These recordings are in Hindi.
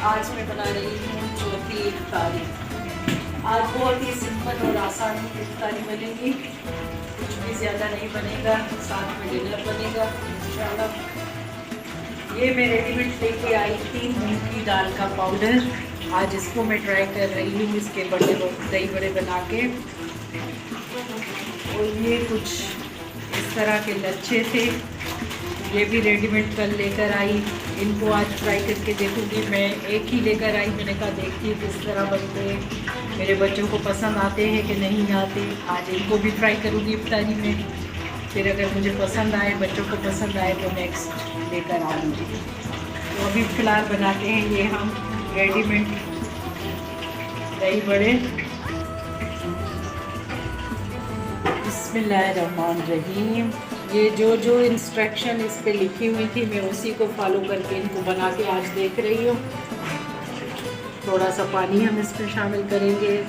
आज मैं बना रही हूँ चौथी इफ्तारी। आज बहुत ही सिंपल और आसान इफ्तारी बनेगी, कुछ भी ज़्यादा नहीं बनेगा, साथ में डिनर बनेगा इंशाल्लाह। ये मैं रेडीमेड लेके आई थी मूंग की दाल का पाउडर। आज इसको मैं ट्राई कर रही हूँ, इसके बड़े दही बड़े बना के। और ये कुछ इस तरह के लच्छे थे, ये भी रेडीमेड कल लेकर आई। इनको आज फ्राई करके देखूंगी। मैं एक ही लेकर आई, मैंने कहा देखती किस तरह बनते हैं, मेरे बच्चों को पसंद आते हैं कि नहीं आते। आज इनको भी फ्राई करूंगी इफ्तारी में, फिर अगर मुझे पसंद आए, बच्चों को पसंद आए तो नेक्स्ट लेकर आऊँगी। तो अभी फ़िलहाल बनाते हैं ये हम रेडीमेड दही बड़े। बिस्मिल्लाहिर्रहमानिर्रहीम। ये जो इंस्ट्रक्शन इस पे लिखी हुई थी, मैं उसी को फॉलो करके इनको बना के आज देख रही हूँ। थोड़ा सा पानी हम इसमें शामिल करेंगे।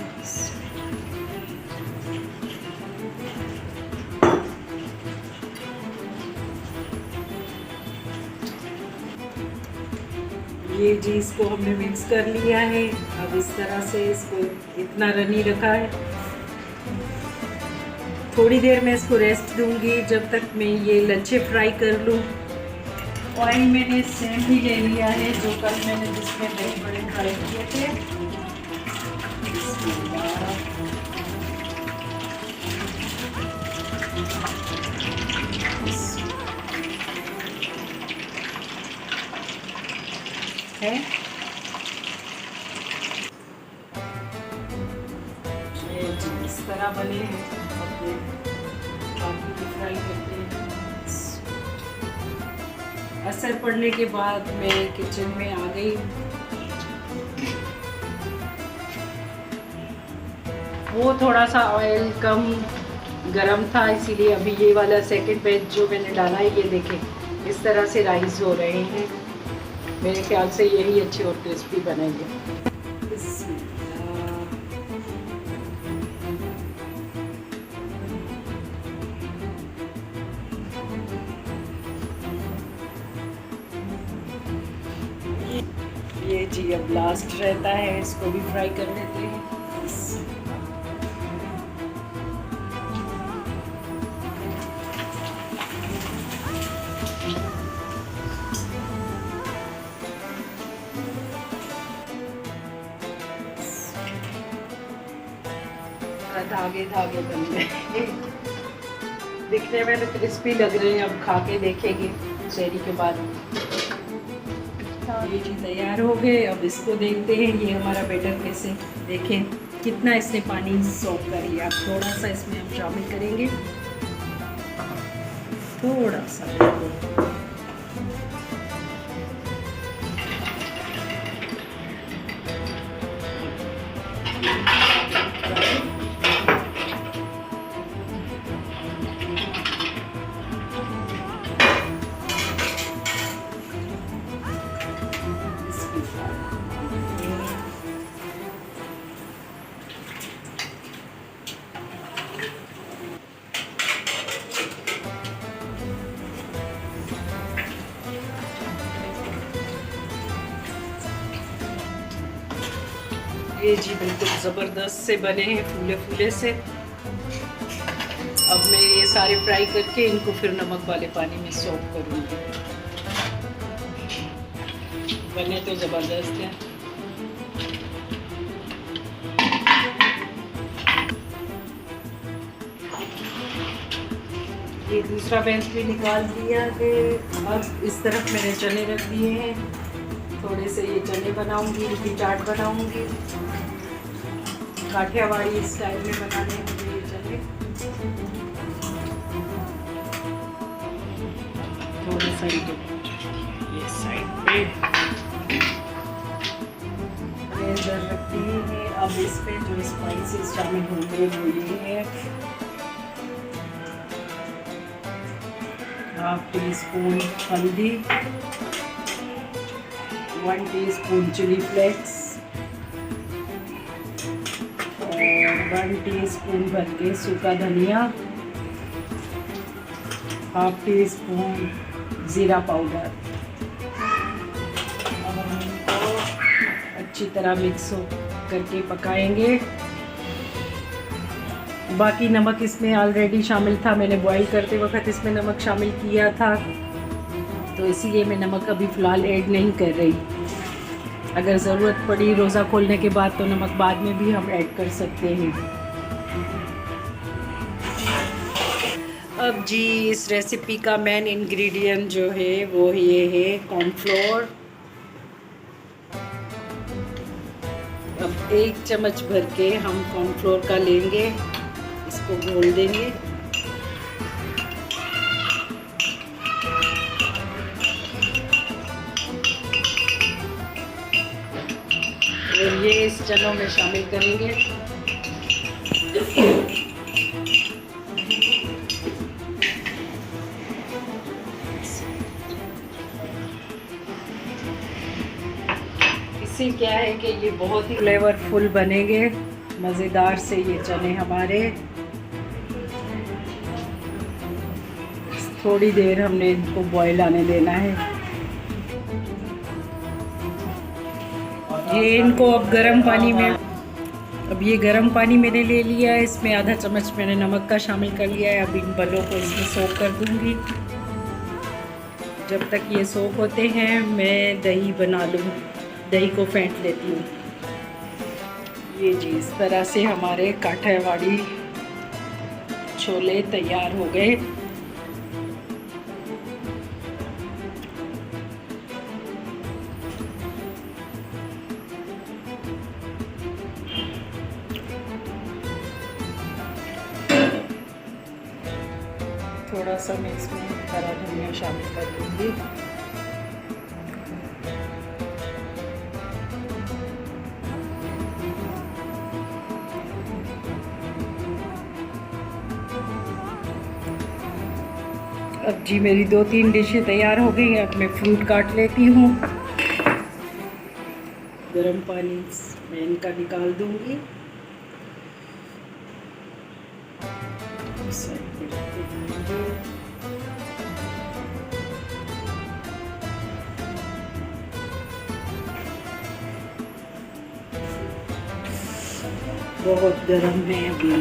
ये जी इसको हमने मिक्स कर लिया है। अब इस तरह से इसको इतना रनी रखा है। थोड़ी देर मैं इसको रेस्ट दूंगी जब तक मैं ये लच्छे फ्राई कर लूँ। ऑयल मैंने सेम ही ले लिया है जो कल मैंने जिसमें दही बड़े फ्राई किए थे। है इस तरह बने हैं, बाकी भी फ्राई करते हैं। असर पड़ने के बाद मैं किचन में आ गई। वो थोड़ा सा ऑयल कम गरम था, इसीलिए अभी ये वाला सेकंड बैच जो मैंने डाला है, ये देखें इस तरह से राइस हो रहे हैं। मेरे ख्याल से यही अच्छे और क्रिस्पी बनेंगे। ये जी अब लास्ट रहता है, इसको भी फ्राई कर लेते हैं। धागे धागे बन गए, दिखने में तो क्रिस्पी लग रहे हैं। अब खा के देखेंगे शहरी के बाद। ये जी तैयार हो गए। अब इसको देखते हैं ये हमारा बैटर कैसे, देखें कितना इसने पानी सोख कर लिया। अब थोड़ा सा इसमें हम शामिल करेंगे, थोड़ा सा। ये जी बिल्कुल ज़बरदस्त से बने हैं, फूले फूले से। अब मैं ये सारे फ्राई करके इनको फिर नमक वाले पानी में सोक करूँगी। बने तो ज़बरदस्त हैं। ये दूसरा बैच भी निकाल दिया है। अब इस तरफ मैंने चने रख दिए हैं, थोड़े से ये चने बनाऊंगी, इनकी चाट बनाऊंगी। काठियावाड़ी स्टाइल में बनाने मुझे ये चने। थोड़ा सा ये साइड पे इधर रखती है। अब इस पे जो स्पाइसेस शामिल होंगे वो ये है, 1/2 टीस्पून हल्दी, 1 टीस्पून चिली फ्लेक्स और 1 टीस्पून भर के सूखा धनिया, 1/2 टीस्पून ज़ीरा पाउडर। अब हम इनको अच्छी तरह मिक्स हो करके पकाएंगे। बाकी नमक इसमें ऑलरेडी शामिल था, मैंने बॉईल करते वक्त इसमें नमक शामिल किया था, तो इसीलिए मैं नमक अभी फ़िलहाल ऐड नहीं कर रही। अगर ज़रूरत पड़ी रोज़ा खोलने के बाद तो नमक बाद में भी हम ऐड कर सकते हैं। अब जी इस रेसिपी का मेन इंग्रेडिएंट जो है वो ये है कॉर्नफ्लोर। अब 1 चम्मच भर के हम कॉर्नफ्लोर का लेंगे, इसको घोल देंगे। और ये इस चनों में शामिल करेंगे। इससे क्या है कि ये बहुत ही फ्लेवरफुल बनेंगे, मज़ेदार से ये चने हमारे। थोड़ी देर हमने इनको बॉईल आने देना है। ये इनको अब गर्म पानी में, अब ये गर्म पानी मैंने ले लिया है, इसमें आधा चम्मच मैंने नमक का शामिल कर लिया है। अब इन बलों को इसमें सोक कर दूंगी। जब तक ये सोक होते हैं मैं दही बना लूँ, दही को फेंट लेती हूँ। ये जी इस तरह से हमारे काठियावाड़ी छोले तैयार हो गए। थोड़ा सा मैं इसमें हरा धनिया शामिल कर दूँगी। अब जी मेरी 2-3 डिशें तैयार हो गई हैं। अब मैं फ्रूट काट लेती हूँ। गर्म पानी मैं इनका निकाल दूँगी। बहुत गर्म है अभी।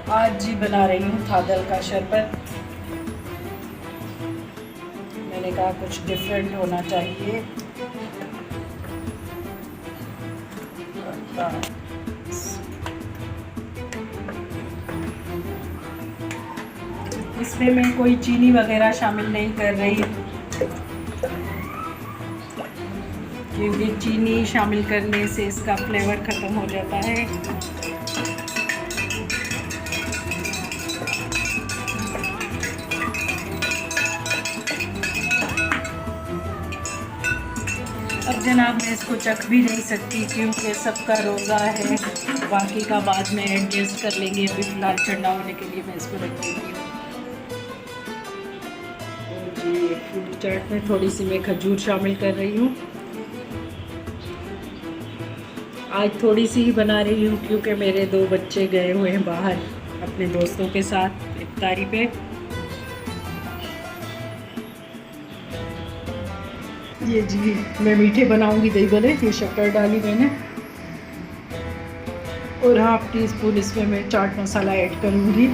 आज जी बना रही हूँ थादल का शरबत। मैंने कहा कुछ डिफरेंट होना चाहिए। इसमें मैं कोई चीनी वगैरह शामिल नहीं कर रही, क्योंकि चीनी शामिल करने से इसका फ्लेवर ख़त्म हो जाता है। अब जनाब मैं इसको चख भी नहीं सकती क्योंकि सबका रोज़ा है, बाकी का बाद में एडजस्ट कर लेंगे। अभी फ़िलहाल ठंडा होने के लिए मैं इसको रख देती हूँ। और जी फ्रूट चाट में थोड़ी सी मैं खजूर शामिल कर रही हूँ। आज थोड़ी सी ही बना रही हूँ क्योंकि मेरे 2 बच्चे गए हुए हैं बाहर अपने दोस्तों के साथ इफ्तारी पे। ये जी मैं मीठे बनाऊंगी दही बड़े। ये शक्कर डाली मैंने और 1/2 टीस्पून इसमें मैं चाट मसाला ऐड करूंगी।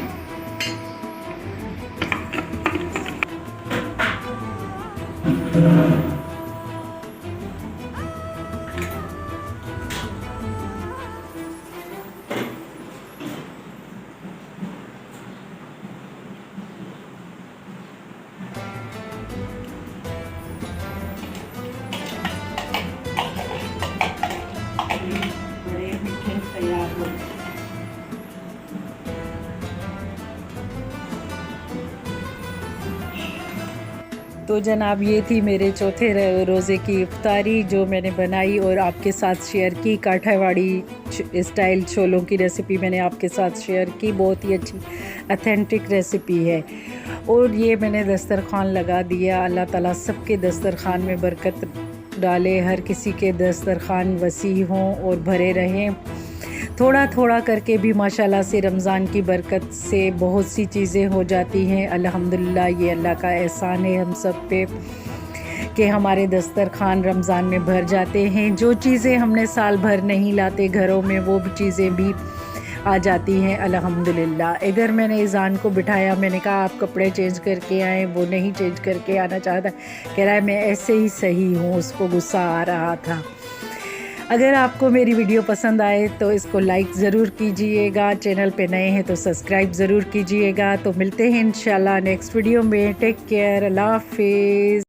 तो जनाब ये थी मेरे चौथे रोज़े की इफ्तारी जो मैंने बनाई और आपके साथ शेयर की। काठियावाड़ी स्टाइल छोलों की रेसिपी मैंने आपके साथ शेयर की। बहुत ही अच्छी ऑथेंटिक रेसिपी है और ये मैंने दस्तरखान लगा दिया। अल्लाह ताला सबके दस्तरखान में बरकत डाले, हर किसी के दस्तरखान वसी हों और भरे रहें। थोड़ा थोड़ा करके भी माशाल्लाह से रमज़ान की बरकत से बहुत सी चीज़ें हो जाती हैं। अल्हम्दुलिल्लाह ये अल्लाह का एहसान है हम सब पे कि हमारे दस्तरखान रमज़ान में भर जाते हैं। जो चीज़ें हमने साल भर नहीं लाते घरों में, वो भी चीज़ें भी आ जाती हैं अल्हम्दुलिल्लाह। इधर मैंने ईज़ान को बिठाया, मैंने कहा आप कपड़े चेंज करके आएँ, वो नहीं चेंज करके आना चाहता, कह रहा है मैं ऐसे ही सही हूँ, उसको गुस्सा आ रहा था। अगर आपको मेरी वीडियो पसंद आए तो इसको लाइक ज़रूर कीजिएगा, चैनल पे नए हैं तो सब्सक्राइब ज़रूर कीजिएगा। तो मिलते हैं इंशाल्लाह नेक्स्ट वीडियो में। टेक केयर, अल्लाह हाफिज़।